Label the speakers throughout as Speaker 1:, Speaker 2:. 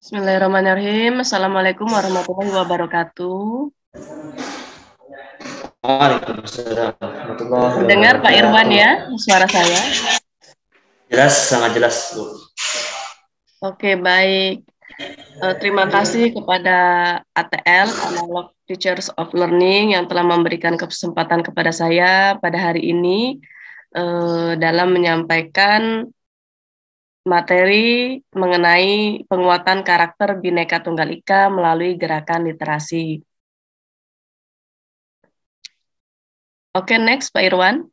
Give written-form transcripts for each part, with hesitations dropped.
Speaker 1: Bismillahirrahmanirrahim. Assalamualaikum warahmatullahi wabarakatuh.
Speaker 2: Waalaikumsalam warahmatullahi
Speaker 1: Mendengar Pak Irwan
Speaker 2: wabarakatuh.
Speaker 1: ya suara saya?
Speaker 2: Jelas, sangat jelas, Bu.
Speaker 1: Oke, baik. Terima kasih kepada ATL, Analog Teachers of Learning, yang telah memberikan kesempatan kepada saya pada hari ini dalam menyampaikan materi mengenai penguatan karakter Bhinneka Tunggal Ika melalui gerakan literasi. Oke, next Pak Irwan.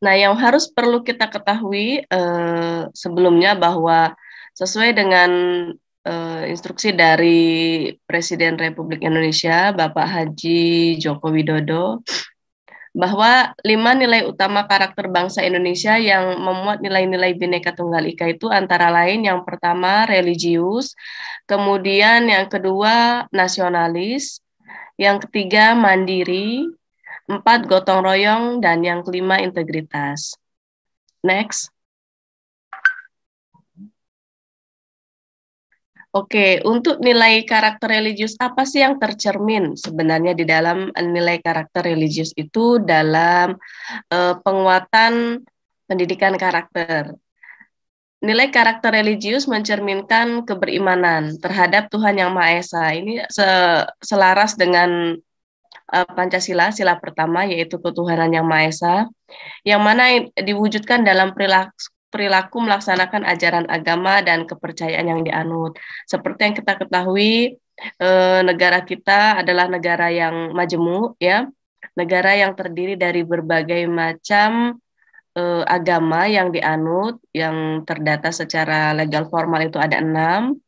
Speaker 1: Nah, yang harus perlu kita ketahui sebelumnya bahwa sesuai dengan instruksi dari Presiden Republik Indonesia, Bapak Haji Joko Widodo, bahwa 5 nilai utama karakter bangsa Indonesia yang memuat nilai-nilai Bhinneka Tunggal Ika itu antara lain yang pertama religius, kemudian yang kedua nasionalis, yang ketiga mandiri, 4 gotong royong, dan yang kelima integritas. Next. Oke, untuk nilai karakter religius apa sih yang tercermin sebenarnya di dalam nilai karakter religius itu dalam penguatan pendidikan karakter. Nilai karakter religius mencerminkan keberimanan terhadap Tuhan Yang Maha Esa. Ini selaras dengan Pancasila, sila pertama yaitu ketuhanan Yang Maha Esa, yang mana diwujudkan dalam perilaku melaksanakan ajaran agama dan kepercayaan yang dianut. Seperti yang kita ketahui, negara kita adalah negara yang majemuk, ya, negara yang terdiri dari berbagai macam agama yang dianut, yang terdata secara legal formal itu ada 6,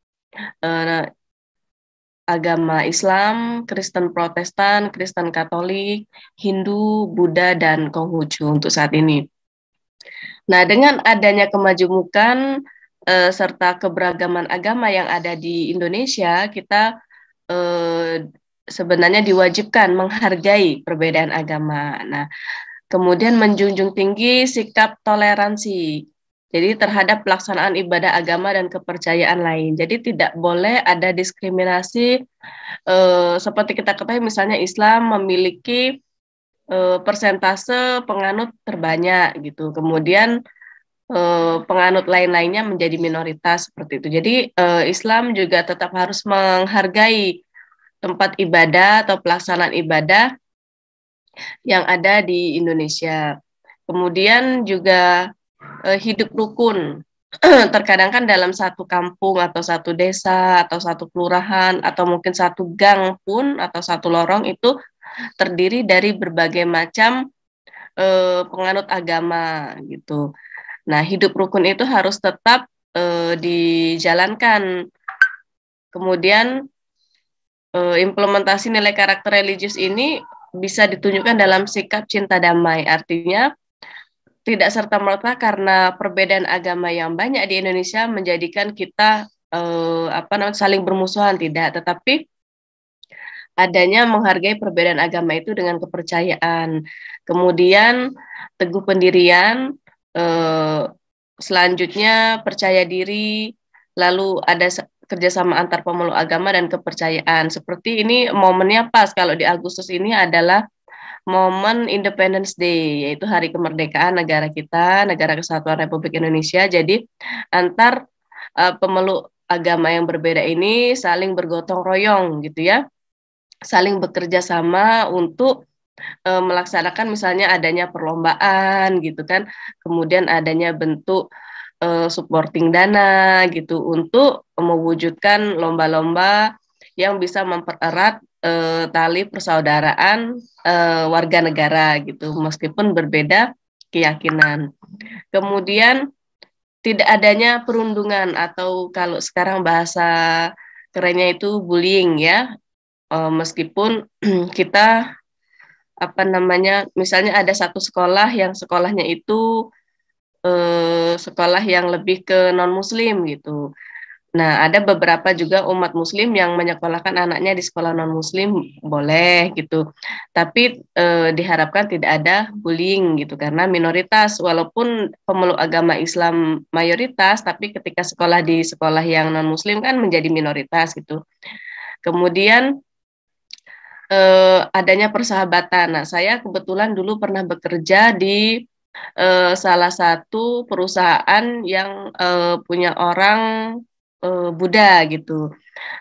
Speaker 1: agama Islam, Kristen Protestan, Kristen Katolik, Hindu, Buddha, dan Konghucu untuk saat ini. Nah, dengan adanya kemajemukan serta keberagaman agama yang ada di Indonesia, kita sebenarnya diwajibkan menghargai perbedaan agama. Nah, kemudian menjunjung tinggi sikap toleransi. Jadi terhadap pelaksanaan ibadah agama dan kepercayaan lain. Jadi tidak boleh ada diskriminasi seperti kita ketahui misalnya Islam memiliki persentase penganut terbanyak gitu. Kemudian penganut lain-lainnya menjadi minoritas seperti itu. Jadi Islam juga tetap harus menghargai tempat ibadah atau pelaksanaan ibadah yang ada di Indonesia. Kemudian juga hidup rukun. Terkadang kan dalam satu kampung atau satu desa atau satu kelurahan atau mungkin satu gang pun atau satu lorong itu terdiri dari berbagai macam penganut agama gitu. Nah, hidup rukun itu harus tetap dijalankan. Kemudian implementasi nilai karakter religius ini bisa ditunjukkan dalam sikap cinta damai. Artinya tidak serta-merta karena perbedaan agama yang banyak di Indonesia menjadikan kita saling bermusuhan, tidak, tetapi adanya menghargai perbedaan agama itu dengan kepercayaan. Kemudian teguh pendirian, selanjutnya percaya diri, lalu ada kerjasama antar pemeluk agama dan kepercayaan. Seperti ini momennya pas kalau di Agustus ini adalah momen Independence Day, yaitu hari kemerdekaan negara kita, Negara Kesatuan Republik Indonesia. Jadi antar pemeluk agama yang berbeda ini saling bergotong royong gitu ya, saling bekerja sama untuk melaksanakan misalnya adanya perlombaan gitu kan, kemudian adanya bentuk supporting dana gitu untuk mewujudkan lomba-lomba yang bisa mempererat tali persaudaraan warga negara gitu meskipun berbeda keyakinan. Kemudian tidak adanya perundungan atau kalau sekarang bahasa kerennya itu bullying ya, meskipun kita misalnya ada satu sekolah yang sekolahnya itu sekolah yang lebih ke non muslim gitu. Nah, ada beberapa juga umat muslim yang menyekolahkan anaknya di sekolah non-muslim, boleh gitu. Tapi diharapkan tidak ada bullying gitu, karena minoritas, walaupun pemeluk agama Islam mayoritas, tapi ketika sekolah di sekolah yang non-muslim kan menjadi minoritas gitu. Kemudian adanya persahabatan. Nah, saya kebetulan dulu pernah bekerja di salah satu perusahaan yang punya orang Buddha gitu.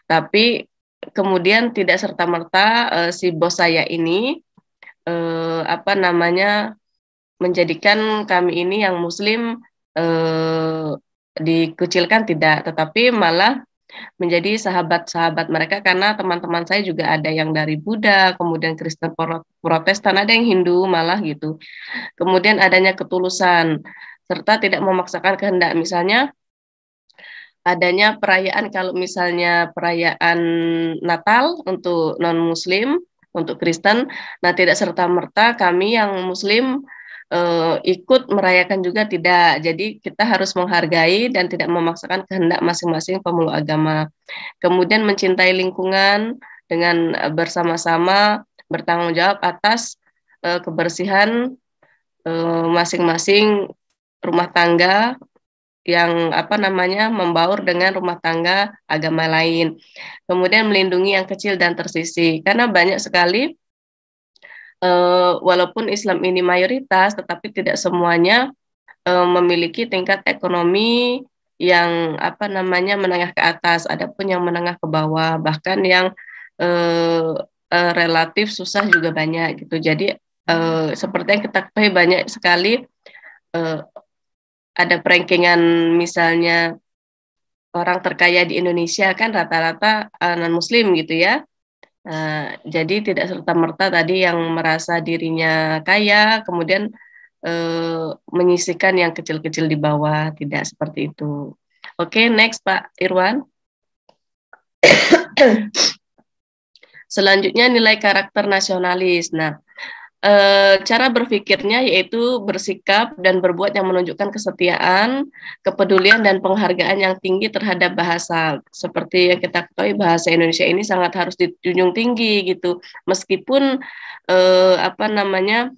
Speaker 1: Tapi kemudian tidak serta-merta si bos saya ini apa namanya menjadikan kami ini yang Muslim dikucilkan, tidak, tetapi malah menjadi sahabat-sahabat mereka, karena teman-teman saya juga ada yang dari Buddha, kemudian Kristen Protestan, ada yang Hindu malah gitu. Kemudian adanya ketulusan serta tidak memaksakan kehendak. Misalnya adanya perayaan, kalau misalnya perayaan Natal untuk non-Muslim, untuk Kristen, nah tidak serta-merta kami yang Muslim ikut merayakan juga, tidak. Jadi kita harus menghargai dan tidak memaksakan kehendak masing-masing pemeluk agama. Kemudian mencintai lingkungan dengan bersama-sama bertanggung jawab atas kebersihan masing-masing rumah tangga yang apa namanya membaur dengan rumah tangga agama lain. Kemudian melindungi yang kecil dan tersisih, karena banyak sekali walaupun Islam ini mayoritas, tetapi tidak semuanya memiliki tingkat ekonomi yang apa namanya menengah ke atas, adapun yang menengah ke bawah, bahkan yang relatif susah juga banyak gitu. Jadi seperti yang kita ketahui, banyak sekali ada perankingan, misalnya orang terkaya di Indonesia kan rata-rata non-muslim gitu ya. Jadi tidak serta-merta tadi yang merasa dirinya kaya kemudian menyisihkan yang kecil-kecil di bawah, tidak seperti itu. Oke, next Pak Irwan. Selanjutnya nilai karakter nasionalis. Nah, cara berpikirnya yaitu bersikap dan berbuat yang menunjukkan kesetiaan, kepedulian, dan penghargaan yang tinggi terhadap bahasa. Seperti yang kita ketahui, bahasa Indonesia ini sangat harus dijunjung tinggi gitu. Meskipun apa namanya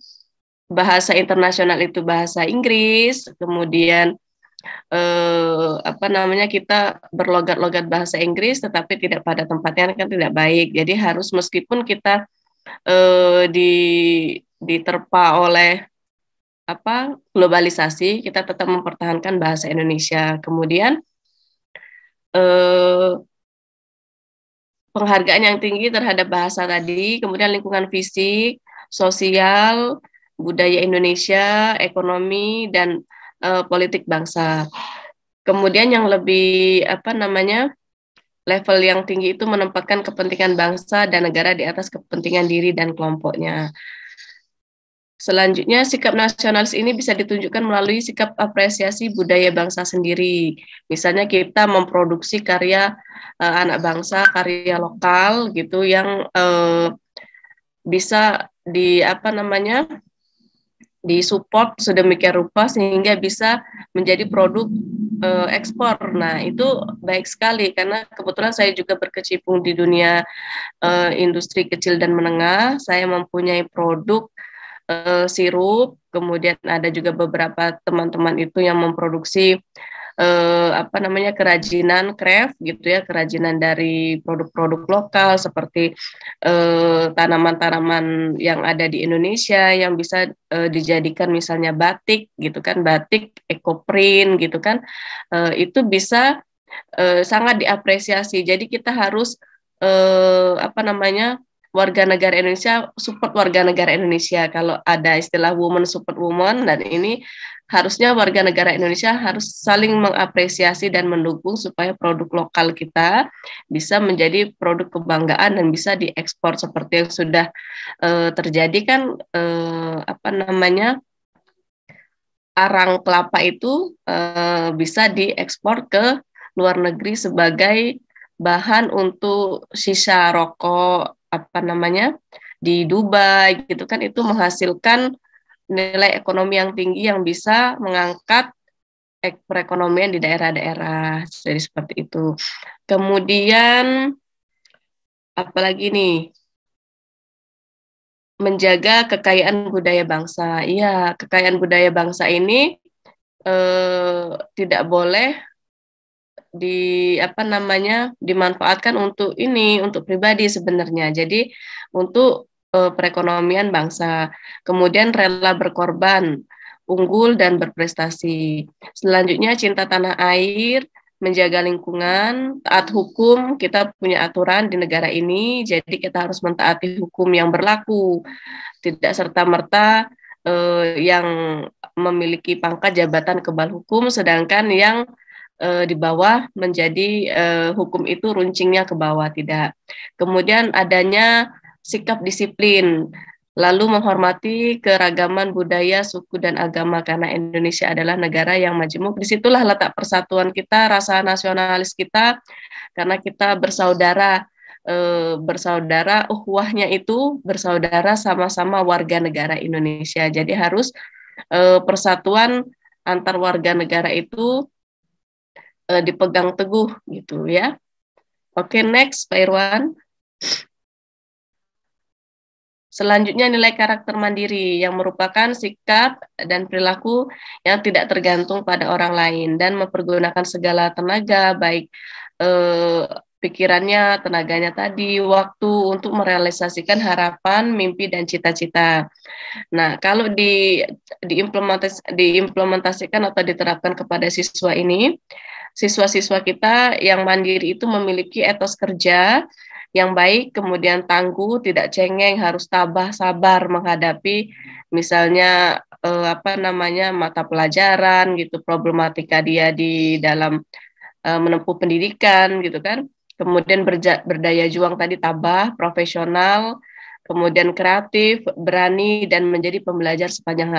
Speaker 1: bahasa internasional itu bahasa Inggris, kemudian apa namanya kita berlogat-logat bahasa Inggris, tetapi tidak pada tempatnya kan tidak baik. Jadi harus, meskipun kita diterpa oleh apa globalisasi, kita tetap mempertahankan bahasa Indonesia. Kemudian penghargaan yang tinggi terhadap bahasa tadi, kemudian lingkungan fisik, sosial, budaya Indonesia, ekonomi, dan politik bangsa. Kemudian yang lebih apa namanya level yang tinggi itu menempatkan kepentingan bangsa dan negara di atas kepentingan diri dan kelompoknya. Selanjutnya, sikap nasionalis ini bisa ditunjukkan melalui sikap apresiasi budaya bangsa sendiri. Misalnya kita memproduksi karya anak bangsa, karya lokal gitu yang bisa di apa namanya disupport sedemikian rupa sehingga bisa menjadi produk ekspor. Nah, itu baik sekali karena kebetulan saya juga berkecimpung di dunia industri kecil dan menengah. Saya mempunyai produk sirup, kemudian ada juga beberapa teman-teman itu yang memproduksi apa namanya kerajinan craft gitu ya, kerajinan dari produk-produk lokal seperti tanaman-tanaman yang ada di Indonesia yang bisa dijadikan misalnya batik gitu kan, batik ekoprint gitu kan, itu bisa sangat diapresiasi. Jadi kita harus apa namanya warga negara Indonesia support warga negara Indonesia. Kalau ada istilah woman support woman, dan ini harusnya warga negara Indonesia harus saling mengapresiasi dan mendukung supaya produk lokal kita bisa menjadi produk kebanggaan dan bisa diekspor seperti yang sudah terjadi kan, apa namanya arang kelapa itu bisa diekspor ke luar negeri sebagai bahan untuk sisa rokok apa namanya di Dubai gitu kan, itu menghasilkan nilai ekonomi yang tinggi yang bisa mengangkat perekonomian di daerah-daerah. Jadi seperti itu. Kemudian apalagi nih? Menjaga kekayaan budaya bangsa. Iya, kekayaan budaya bangsa ini tidak boleh dimanfaatkan untuk pribadi sebenarnya. Jadi untuk perekonomian bangsa. Kemudian rela berkorban, unggul dan berprestasi. Selanjutnya cinta tanah air, menjaga lingkungan, taat hukum. Kita punya aturan di negara ini, jadi kita harus mentaati hukum yang berlaku. Tidak serta-merta yang memiliki pangkat jabatan kebal hukum, sedangkan yang di bawah menjadi hukum itu runcingnya ke bawah, tidak. Kemudian adanya sikap disiplin, lalu menghormati keragaman budaya, suku, dan agama, karena Indonesia adalah negara yang majemuk. Disitulah letak persatuan kita, rasa nasionalis kita, karena kita bersaudara, uhwahnya itu bersaudara sama-sama warga negara Indonesia. Jadi harus persatuan antar warga negara itu dipegang teguh gitu ya. Oke, next Pak Irwan. Selanjutnya nilai karakter mandiri yang merupakan sikap dan perilaku yang tidak tergantung pada orang lain dan mempergunakan segala tenaga, baik pikirannya, tenaganya tadi, waktu untuk merealisasikan harapan, mimpi, dan cita-cita. Nah, kalau diimplementasikan atau diterapkan kepada siswa ini, siswa-siswa kita yang mandiri itu memiliki etos kerja yang baik, kemudian tangguh, tidak cengeng, harus tabah, sabar menghadapi misalnya mata pelajaran gitu, problematika dia di dalam menempuh pendidikan gitu kan. Kemudian berdaya juang tadi, tabah, profesional, kemudian kreatif, berani, dan menjadi pembelajar sepanjang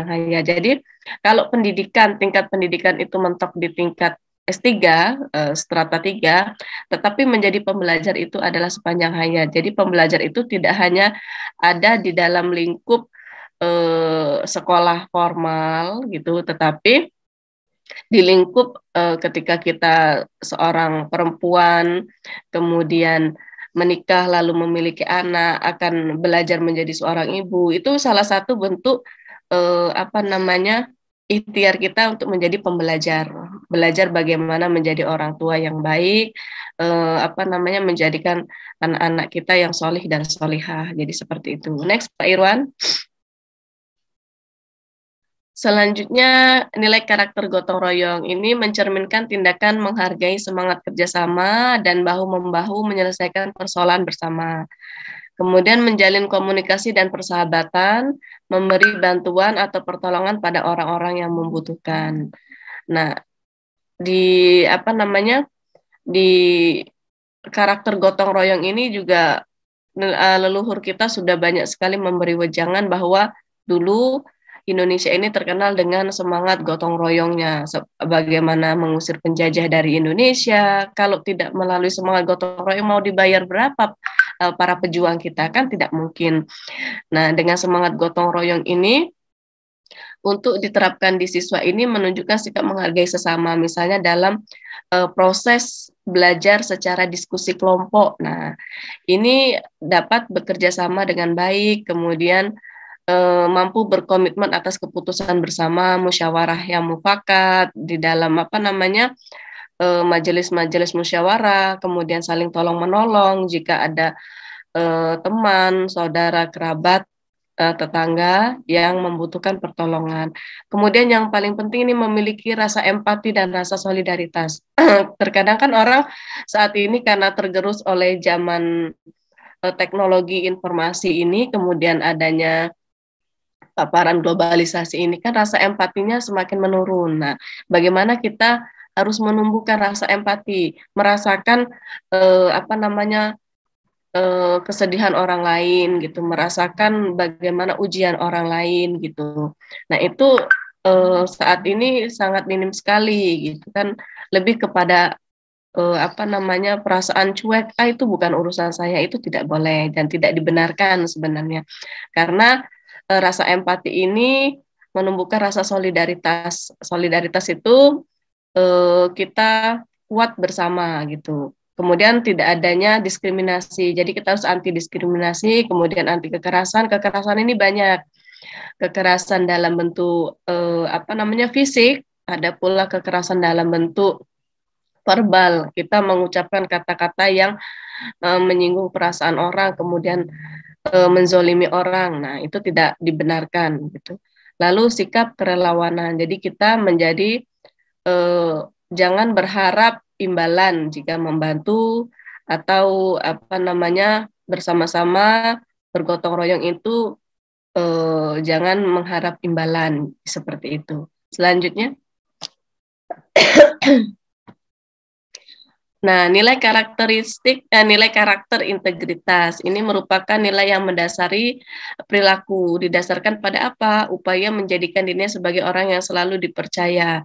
Speaker 1: hayat. Jadi kalau tingkat pendidikan itu mentok di tingkat S3, strata 3, tetapi menjadi pembelajar itu adalah sepanjang hayat. Jadi pembelajar itu tidak hanya ada di dalam lingkup sekolah formal gitu, tetapi di lingkup ketika kita seorang perempuan, kemudian menikah lalu memiliki anak, akan belajar menjadi seorang ibu, itu salah satu bentuk ikhtiar kita untuk menjadi pembelajar, belajar bagaimana menjadi orang tua yang baik, menjadikan anak-anak kita yang solih dan solihah. Jadi seperti itu. Next, Pak Irwan. Selanjutnya, nilai karakter gotong royong ini mencerminkan tindakan menghargai semangat kerjasama dan bahu-membahu menyelesaikan persoalan bersama. Kemudian menjalin komunikasi dan persahabatan, memberi bantuan atau pertolongan pada orang-orang yang membutuhkan. Nah, di di karakter gotong royong ini juga leluhur kita sudah banyak sekali memberi wejangan bahwa dulu Indonesia ini terkenal dengan semangat gotong royongnya, bagaimana mengusir penjajah dari Indonesia. Kalau tidak melalui semangat gotong royong, mau dibayar berapa para pejuang kita? Kan tidak mungkin. Nah, dengan semangat gotong royong ini, untuk diterapkan di siswa ini menunjukkan sikap menghargai sesama, misalnya dalam proses belajar secara diskusi kelompok. Nah, ini dapat bekerja sama dengan baik, kemudian mampu berkomitmen atas keputusan bersama, musyawarah yang mufakat di dalam majelis-majelis musyawarah, kemudian saling tolong menolong jika ada teman, saudara, kerabat, tetangga yang membutuhkan pertolongan. Kemudian yang paling penting ini memiliki rasa empati dan rasa solidaritas. Terkadang kan orang saat ini karena tergerus oleh zaman teknologi informasi ini, kemudian adanya paparan globalisasi ini kan rasa empatinya semakin menurun. Nah, bagaimana kita harus menumbuhkan rasa empati, merasakan kesedihan orang lain gitu, merasakan bagaimana ujian orang lain gitu. Nah, itu saat ini sangat minim sekali gitu kan, lebih kepada perasaan cuek, itu bukan urusan saya, itu tidak boleh dan tidak dibenarkan sebenarnya. Karena rasa empati ini menumbuhkan rasa solidaritas. Solidaritas itu kita kuat bersama gitu. Kemudian tidak adanya diskriminasi. Jadi kita harus anti diskriminasi, kemudian anti kekerasan. Kekerasan ini banyak. Kekerasan dalam bentuk fisik, ada pula kekerasan dalam bentuk verbal. Kita mengucapkan kata-kata yang menyinggung perasaan orang, kemudian menzolimi orang. Nah, itu tidak dibenarkan gitu. Lalu sikap kerelawanan. Jadi kita menjadi jangan berharap imbalan jika membantu atau bersama-sama bergotong royong itu jangan mengharap imbalan seperti itu. Selanjutnya, nah, nilai karakter integritas ini merupakan nilai yang mendasari perilaku, didasarkan pada apa? Upaya menjadikan dirinya sebagai orang yang selalu dipercaya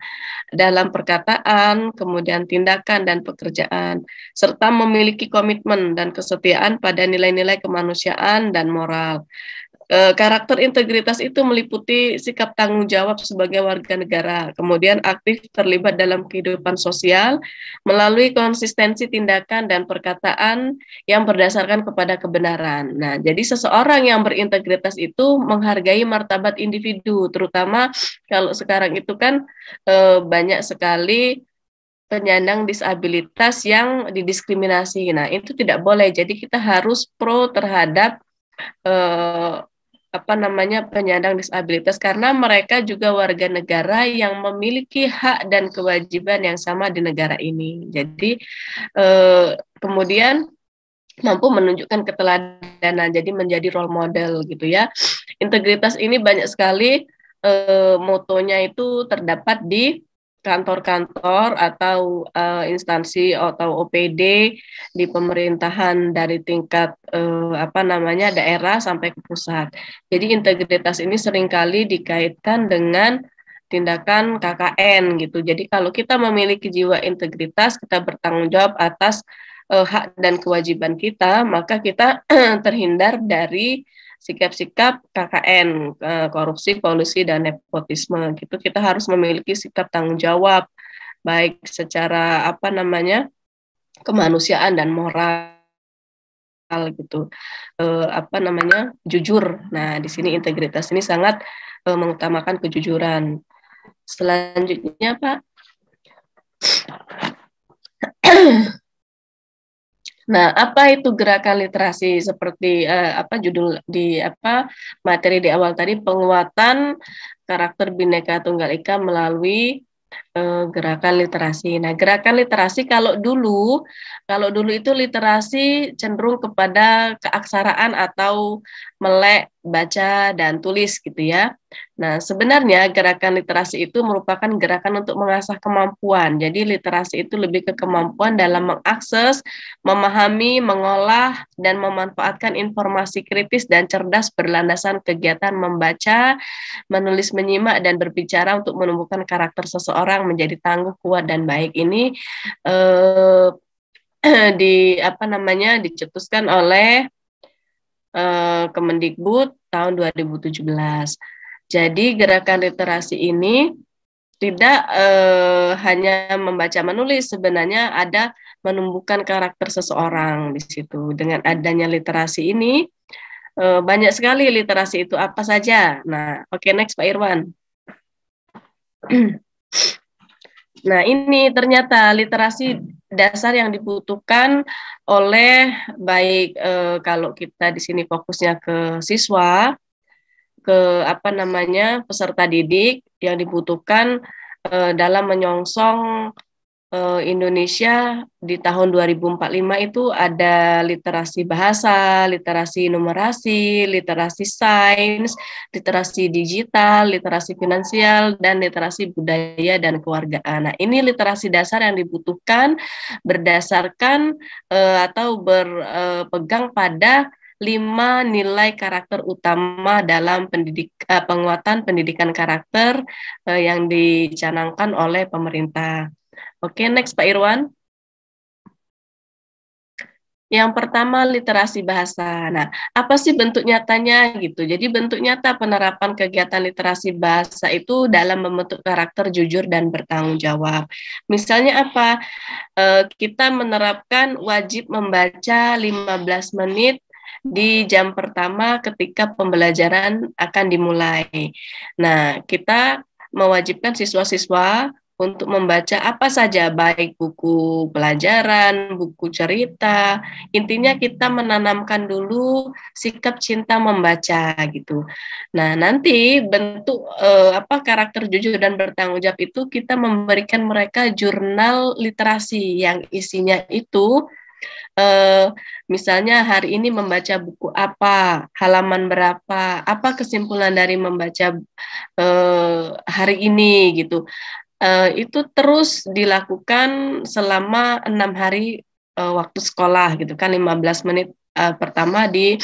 Speaker 1: dalam perkataan, kemudian tindakan dan pekerjaan, serta memiliki komitmen dan kesetiaan pada nilai-nilai kemanusiaan dan moral. Karakter integritas itu meliputi sikap tanggung jawab sebagai warga negara, kemudian aktif terlibat dalam kehidupan sosial melalui konsistensi tindakan dan perkataan yang berdasarkan kepada kebenaran. Nah, jadi seseorang yang berintegritas itu menghargai martabat individu, terutama kalau sekarang itu kan banyak sekali penyandang disabilitas yang didiskriminasi. Nah, itu tidak boleh. Jadi kita harus pro terhadap penyandang disabilitas karena mereka juga warga negara yang memiliki hak dan kewajiban yang sama di negara ini. Jadi kemudian mampu menunjukkan keteladanan, jadi menjadi role model gitu ya. Integritas ini banyak sekali motonya itu terdapat di kantor-kantor atau instansi atau OPD di pemerintahan dari tingkat daerah sampai ke pusat. Jadi integritas ini seringkali dikaitkan dengan tindakan KKN gitu. Jadi kalau kita memiliki jiwa integritas, kita bertanggung jawab atas hak dan kewajiban kita, maka kita terhindar dari sikap-sikap KKN, korupsi, kolusi, dan nepotisme. Gitu. Kita harus memiliki sikap tanggung jawab, baik secara kemanusiaan dan moral gitu. Jujur. Nah, di sini integritas ini sangat mengutamakan kejujuran. Selanjutnya, Pak. Nah, apa itu gerakan literasi seperti judul di materi di awal tadi, penguatan karakter Bhinneka Tunggal Ika melalui gerakan literasi. Nah, gerakan literasi kalau dulu itu literasi cenderung kepada keaksaraan atau melek baca dan tulis gitu ya. Nah, sebenarnya gerakan literasi itu merupakan gerakan untuk mengasah kemampuan. Jadi literasi itu lebih ke kemampuan dalam mengakses, memahami, mengolah, dan memanfaatkan informasi kritis dan cerdas berlandasan kegiatan membaca, menulis, menyimak, dan berbicara untuk menumbuhkan karakter seseorang menjadi tangguh, kuat, dan baik. Ini dicetuskan oleh Kemendikbud tahun 2017. Jadi gerakan literasi ini tidak hanya membaca menulis, sebenarnya ada menumbuhkan karakter seseorang di situ. Dengan adanya literasi ini, banyak sekali literasi itu apa saja. Nah, oke, next Pak Irwan. Nah, ini ternyata literasi dasar yang dibutuhkan oleh baik kalau kita di sini fokusnya ke siswa, ke peserta didik yang dibutuhkan dalam menyongsong Indonesia di tahun 2045 itu ada literasi bahasa, literasi numerasi, literasi sains, literasi digital, literasi finansial, dan literasi budaya dan kewargaan. Nah, ini literasi dasar yang dibutuhkan berdasarkan atau berpegang pada 5 nilai karakter utama dalam penguatan pendidikan karakter yang dicanangkan oleh pemerintah. Oke, next Pak Irwan. Yang pertama literasi bahasa. Nah, apa sih bentuk nyatanya gitu? Jadi bentuk nyata penerapan kegiatan literasi bahasa itu dalam membentuk karakter jujur dan bertanggung jawab. Misalnya apa? Kita menerapkan wajib membaca 15 menit di jam pertama ketika pembelajaran akan dimulai. Nah, kita mewajibkan siswa-siswa untuk membaca apa saja, baik buku pelajaran, buku cerita. Intinya kita menanamkan dulu sikap cinta membaca gitu. Nah, nanti bentuk karakter jujur dan bertanggung jawab itu kita memberikan mereka jurnal literasi yang isinya itu eh, misalnya hari ini membaca buku apa, halaman berapa, apa kesimpulan dari membaca hari ini gitu. Itu terus dilakukan selama 6 hari waktu sekolah gitu kan, 15 menit pertama di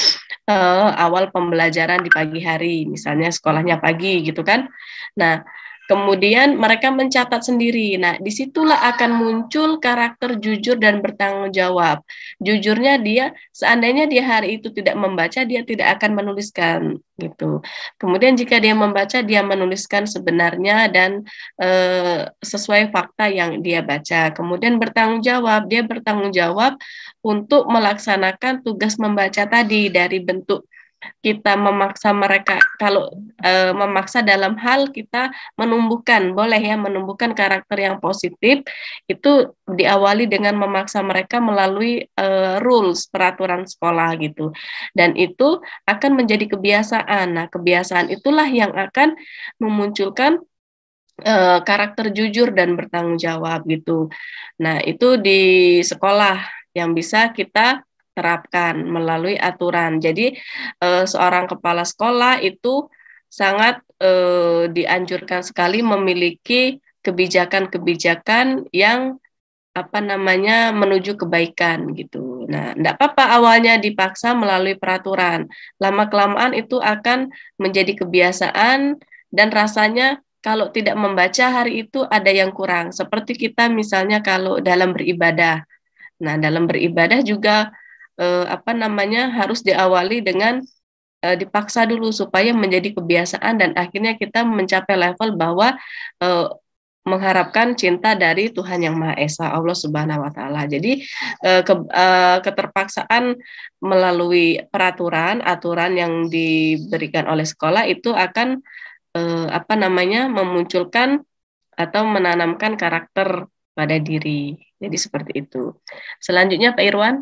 Speaker 1: awal pembelajaran di pagi hari, misalnya sekolahnya pagi gitu kan. Nah, kemudian mereka mencatat sendiri. Nah, disitulah akan muncul karakter jujur dan bertanggung jawab. Jujurnya dia, seandainya dia hari itu tidak membaca, dia tidak akan menuliskan gitu. Kemudian jika dia membaca, dia menuliskan sebenarnya dan sesuai fakta yang dia baca. Kemudian dia bertanggung jawab untuk melaksanakan tugas membaca tadi dari bentuk kita memaksa mereka, kalau memaksa dalam hal kita menumbuhkan, boleh ya, menumbuhkan karakter yang positif, itu diawali dengan memaksa mereka melalui rules, peraturan sekolah gitu. Dan itu akan menjadi kebiasaan. Nah, kebiasaan itulah yang akan memunculkan karakter jujur dan bertanggung jawab gitu. Nah, itu di sekolah yang bisa kita terapkan melalui aturan. Jadi, seorang kepala sekolah itu sangat dianjurkan sekali memiliki kebijakan-kebijakan yang menuju kebaikan gitu. Nah, enggak apa-apa awalnya dipaksa melalui peraturan. Lama-kelamaan itu akan menjadi kebiasaan dan rasanya kalau tidak membaca hari itu ada yang kurang. Seperti kita misalnya kalau dalam beribadah. Nah, dalam beribadah juga harus diawali dengan dipaksa dulu supaya menjadi kebiasaan dan akhirnya kita mencapai level bahwa eh, mengharapkan cinta dari Tuhan Yang Maha Esa, Allah Subhanahu wa taala. Jadi keterpaksaan melalui aturan yang diberikan oleh sekolah itu akan memunculkan atau menanamkan karakter pada diri. Jadi seperti itu. Selanjutnya Pak Irwan,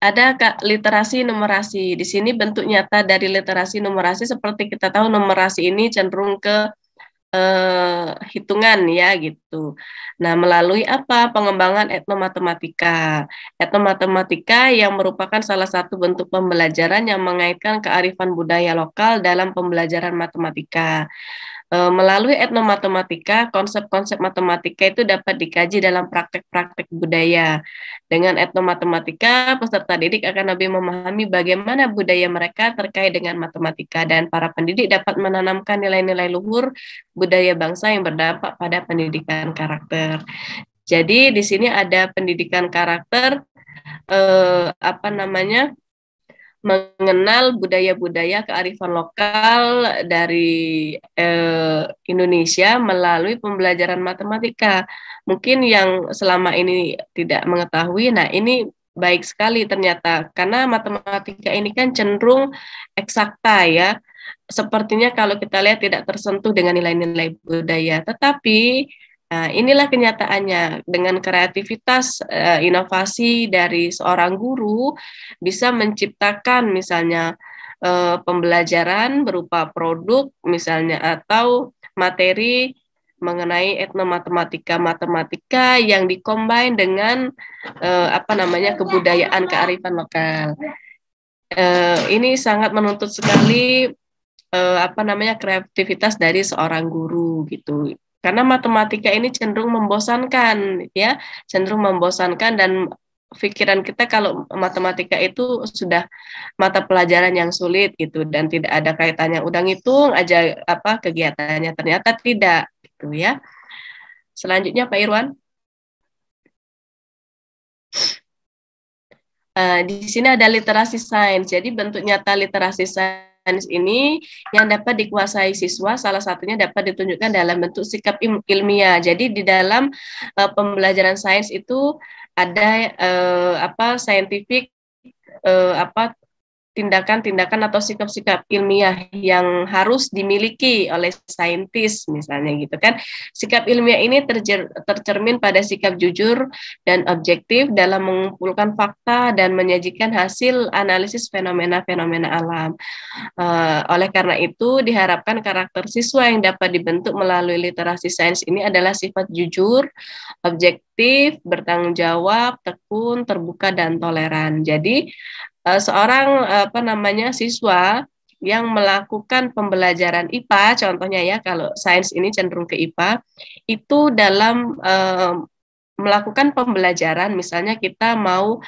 Speaker 1: ada literasi numerasi. Di sini bentuk nyata dari literasi numerasi seperti kita tahu numerasi ini cenderung ke hitungan ya gitu. Nah, melalui apa? Pengembangan etnomatematika. Etnomatematika yang merupakan salah satu bentuk pembelajaran yang mengaitkan kearifan budaya lokal dalam pembelajaran matematika. Melalui etnomatematika, konsep-konsep matematika itu dapat dikaji dalam praktek-praktek budaya. Dengan etnomatematika, peserta didik akan lebih memahami bagaimana budaya mereka terkait dengan matematika, dan para pendidik dapat menanamkan nilai-nilai luhur budaya bangsa yang berdampak pada pendidikan karakter. Jadi di sini ada pendidikan karakter, eh, apa namanya? mengenal budaya-budaya kearifan lokal dari Indonesia melalui pembelajaran matematika. Mungkin yang selama ini tidak mengetahui, nah ini baik sekali ternyata, karena matematika ini kan cenderung eksakta ya. Sepertinya kalau kita lihat tidak tersentuh dengan nilai-nilai budaya, tetapi nah, inilah kenyataannya. Dengan kreativitas, inovasi dari seorang guru bisa menciptakan misalnya pembelajaran berupa produk misalnya atau materi mengenai etnomatematika matematika yang dikombin dengan kebudayaan kearifan lokal. Ini sangat menuntut sekali kreativitas dari seorang guru gitu. Karena matematika ini cenderung membosankan ya, cenderung membosankan, dan pikiran kita kalau matematika itu sudah mata pelajaran yang sulit gitu dan tidak ada kaitannya, udah ngitung aja kegiatannya, ternyata tidak gitu ya. Selanjutnya Pak Irwan. Di sini ada literasi sains. Jadi bentuk nyata literasi sains ini yang dapat dikuasai siswa, salah satunya dapat ditunjukkan dalam bentuk sikap ilmiah. Jadi di dalam pembelajaran sains itu ada scientific apa tindakan-tindakan atau sikap-sikap ilmiah yang harus dimiliki oleh saintis misalnya gitu kan. Sikap ilmiah ini tercermin pada sikap jujur dan objektif dalam mengumpulkan fakta dan menyajikan hasil analisis fenomena-fenomena alam. Oleh karena itu diharapkan karakter siswa yang dapat dibentuk melalui literasi sains ini adalah sifat jujur, objektif, bertanggung jawab, tekun, terbuka dan toleran. Jadi seorang siswa yang melakukan pembelajaran IPA, contohnya ya kalau sains ini cenderung ke IPA, itu dalam melakukan pembelajaran, misalnya kita mau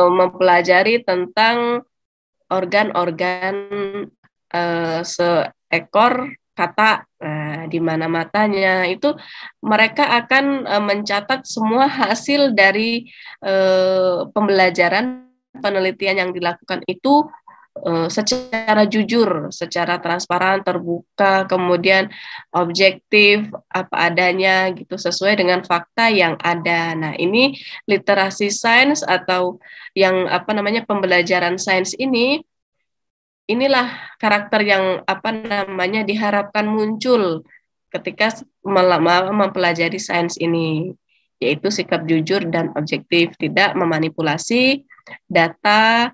Speaker 1: mempelajari tentang organ-organ seekor kata, di mana matanya, itu mereka akan mencatat semua hasil dari pembelajaran penelitian yang dilakukan itu secara jujur, secara transparan, terbuka, kemudian objektif, apa adanya gitu, sesuai dengan fakta yang ada. Nah, ini literasi sains atau yang pembelajaran sains inilah karakter yang diharapkan muncul ketika mempelajari sains ini, yaitu sikap jujur dan objektif, tidak memanipulasi data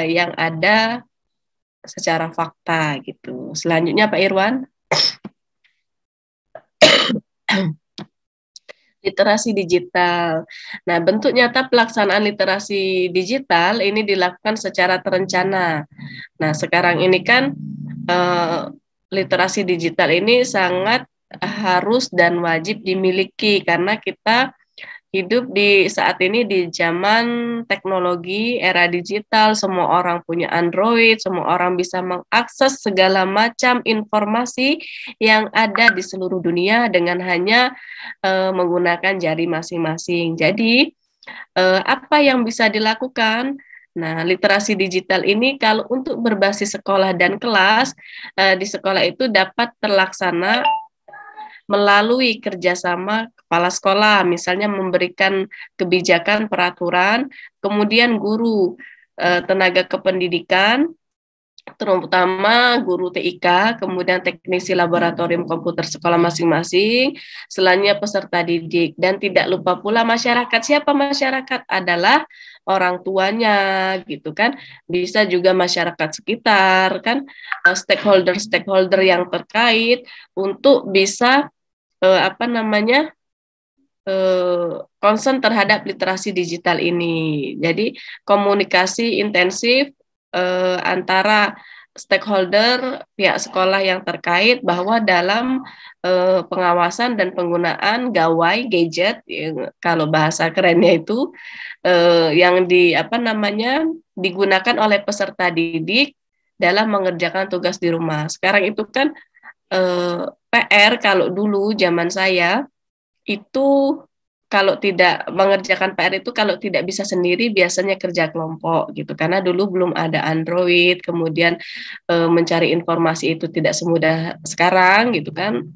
Speaker 1: yang ada secara fakta gitu. Selanjutnya Pak Irwan. Literasi digital. Nah, bentuk nyata pelaksanaan literasi digital ini dilakukan secara terencana. Nah, sekarang ini kan literasi digital ini sangat harus dan wajib dimiliki karena kita hidup di saat ini di zaman teknologi, era digital, semua orang punya Android, semua orang bisa mengakses segala macam informasi yang ada di seluruh dunia dengan hanya menggunakan jari masing-masing. Jadi, apa yang bisa dilakukan? Nah, literasi digital ini kalau untuk berbasis sekolah dan kelas, di sekolah itu dapat terlaksana melalui kerjasama kepala sekolah, misalnya memberikan kebijakan peraturan, kemudian guru, tenaga kependidikan, terutama guru TIK, kemudian teknisi laboratorium komputer sekolah masing-masing, selanjutnya peserta didik, dan tidak lupa pula masyarakat. Siapa masyarakat? Adalah orang tuanya, gitu kan. Bisa juga masyarakat sekitar, kan, stakeholder-stakeholder yang terkait untuk bisa concern terhadap literasi digital ini. Jadi komunikasi intensif antara stakeholder pihak sekolah yang terkait bahwa dalam pengawasan dan penggunaan gawai gadget, kalau bahasa kerennya itu yang digunakan oleh peserta didik dalam mengerjakan tugas di rumah. Sekarang itu kan PR kalau dulu zaman saya itu kalau tidak mengerjakan PR itu kalau tidak bisa sendiri biasanya kerja kelompok gitu karena dulu belum ada Android, kemudian mencari informasi itu tidak semudah sekarang gitu kan.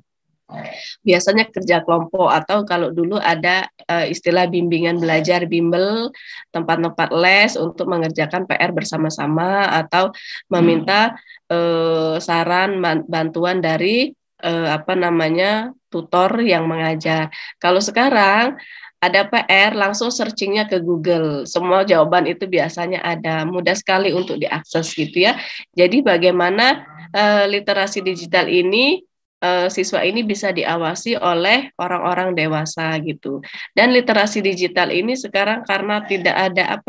Speaker 1: Biasanya kerja kelompok atau kalau dulu ada istilah bimbingan belajar bimbel, tempat-tempat les untuk mengerjakan PR bersama-sama atau meminta saran bantuan dari tutor yang mengajar. Kalau sekarang ada PR langsung searchingnya ke Google, semua jawaban itu biasanya ada, mudah sekali untuk diakses gitu ya. Jadi bagaimana literasi digital ini siswa ini bisa diawasi oleh orang-orang dewasa gitu. Dan literasi digital ini sekarang karena tidak ada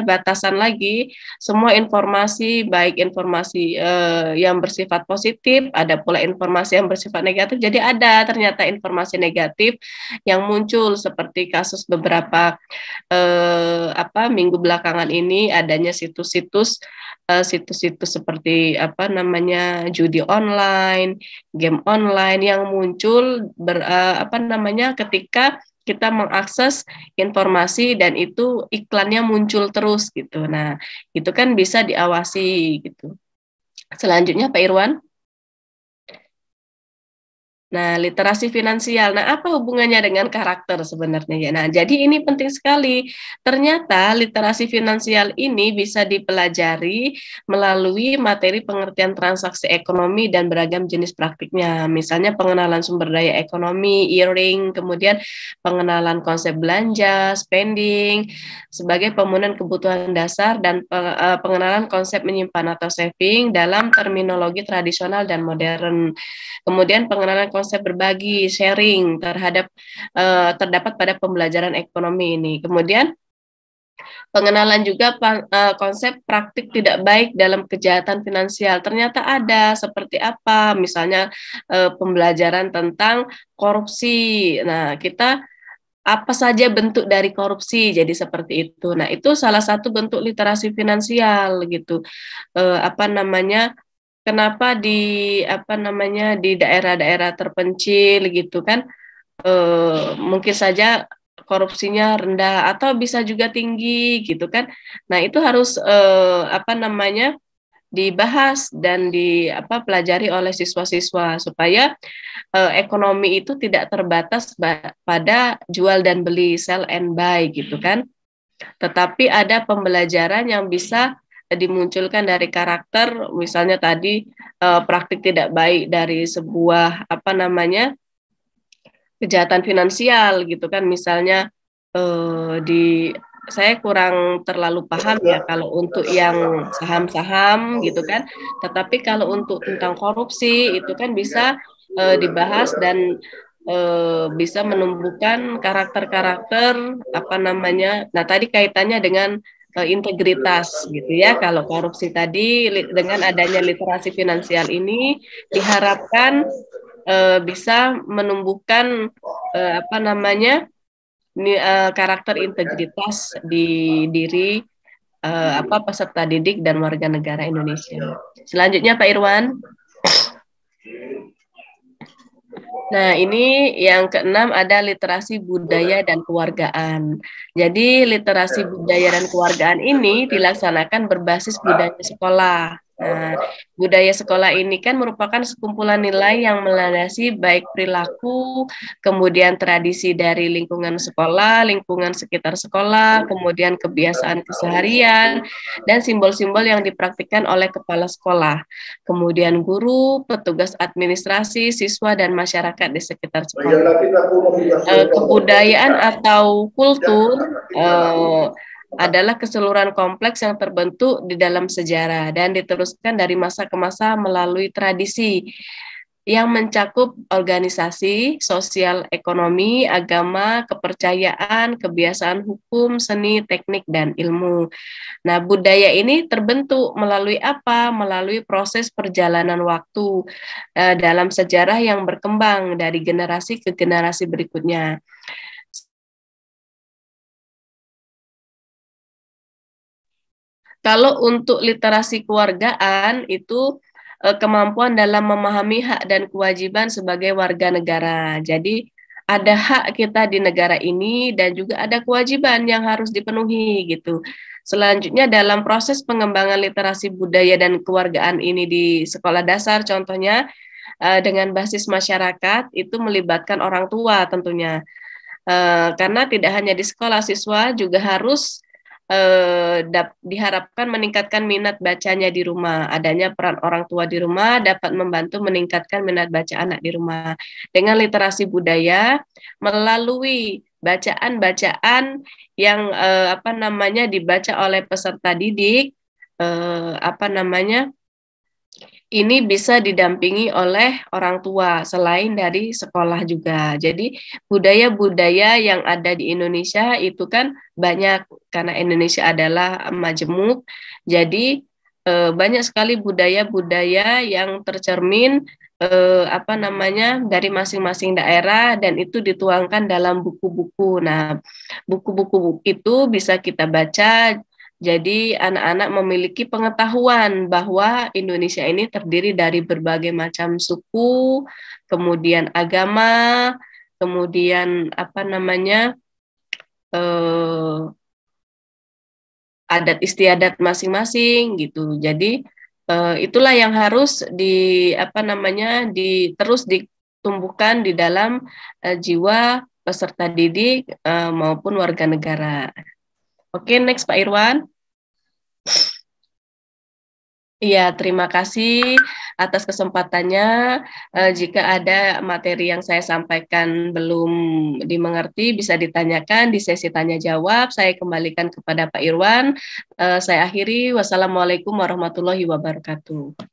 Speaker 1: batasan lagi, semua informasi baik informasi yang bersifat positif, ada pula informasi yang bersifat negatif. Jadi ada ternyata informasi negatif yang muncul seperti kasus beberapa minggu belakangan ini adanya situs-situs seperti judi online, game online yang muncul ketika kita mengakses informasi dan itu iklannya muncul terus gitu. Nah, itu kan bisa diawasi gitu. Selanjutnya Pak Irwan. Nah, literasi finansial. Nah, apa hubungannya dengan karakter sebenarnya ya? Nah, jadi ini penting sekali. Ternyata literasi finansial ini bisa dipelajari melalui materi pengertian transaksi ekonomi dan beragam jenis praktiknya. Misalnya pengenalan sumber daya ekonomi, earning, kemudian pengenalan konsep belanja, spending, sebagai pemenuhan kebutuhan dasar dan pengenalan konsep menyimpan atau saving dalam terminologi tradisional dan modern. Kemudian pengenalan konsep berbagi, sharing terdapat pada pembelajaran ekonomi ini. Kemudian pengenalan juga konsep praktik tidak baik dalam kejahatan finansial. Ternyata ada seperti apa? Misalnya pembelajaran tentang korupsi. Nah, kita apa saja bentuk dari korupsi, jadi seperti itu. Nah, itu salah satu bentuk literasi finansial gitu. Apa namanya? Kenapa di daerah-daerah terpencil gitu kan mungkin saja korupsinya rendah atau bisa juga tinggi gitu kan. Nah, itu harus dibahas dan pelajari oleh siswa-siswa supaya ekonomi itu tidak terbatas pada jual dan beli, sell and buy gitu kan. Tetapi ada pembelajaran yang bisa dimunculkan dari karakter, misalnya tadi praktik tidak baik dari sebuah kejahatan finansial gitu kan, misalnya saya kurang terlalu paham ya kalau untuk yang saham-saham gitu kan, tetapi kalau untuk tentang korupsi itu kan bisa dibahas dan bisa menumbuhkan karakter-karakter Nah, tadi kaitannya dengan integritas gitu ya. Kalau korupsi tadi dengan adanya literasi finansial ini diharapkan bisa menumbuhkan eh, apa namanya karakter integritas di diri peserta didik dan warga negara Indonesia. Selanjutnya Pak Irwan. Nah, ini yang keenam ada literasi budaya dan keluargaan. Jadi, literasi budaya dan keluargaan ini dilaksanakan berbasis budaya sekolah. Nah, budaya sekolah ini kan merupakan sekumpulan nilai yang melandasi baik perilaku, kemudian tradisi dari lingkungan sekolah, lingkungan sekitar sekolah, kemudian kebiasaan keseharian, dan simbol-simbol yang dipraktikkan oleh kepala sekolah. Kemudian guru, petugas administrasi, siswa, dan masyarakat di sekitar sekolah. Kebudayaan atau kultur adalah keseluruhan kompleks yang terbentuk di dalam sejarah dan diteruskan dari masa ke masa melalui tradisi yang mencakup organisasi, sosial, ekonomi, agama, kepercayaan, kebiasaan hukum, seni, teknik, dan ilmu. Nah, budaya ini terbentuk melalui apa? Melalui proses perjalanan waktu dalam sejarah yang berkembang dari generasi ke generasi berikutnya. Kalau untuk literasi keluargaan itu kemampuan dalam memahami hak dan kewajiban sebagai warga negara. Jadi ada hak kita di negara ini dan juga ada kewajiban yang harus dipenuhi gitu. Selanjutnya dalam proses pengembangan literasi budaya dan keluargaan ini di sekolah dasar contohnya dengan basis masyarakat itu melibatkan orang tua tentunya. Karena tidak hanya di sekolah, siswa juga harus diharapkan meningkatkan minat bacanya di rumah. Adanya peran orang tua di rumah dapat membantu meningkatkan minat baca anak di rumah. Dengan literasi budaya melalui bacaan-bacaan yang dibaca oleh peserta didik ini bisa didampingi oleh orang tua selain dari sekolah juga. Jadi budaya-budaya yang ada di Indonesia itu kan banyak karena Indonesia adalah majemuk. Jadi banyak sekali budaya-budaya yang tercermin dari masing-masing daerah dan itu dituangkan dalam buku-buku. Nah, buku-buku itu bisa kita baca jadi anak-anak memiliki pengetahuan bahwa Indonesia ini terdiri dari berbagai macam suku, kemudian agama, kemudian apa namanya adat istiadat masing-masing gitu. Jadi itulah yang harus terus ditumbuhkan di dalam jiwa peserta didik maupun warga negara. Oke, next Pak Irwan. Iya, terima kasih atas kesempatannya. Jika ada materi yang saya sampaikan belum dimengerti, bisa ditanyakan di sesi tanya jawab. Saya kembalikan kepada Pak Irwan. Saya akhiri. Wassalamualaikum warahmatullahi wabarakatuh.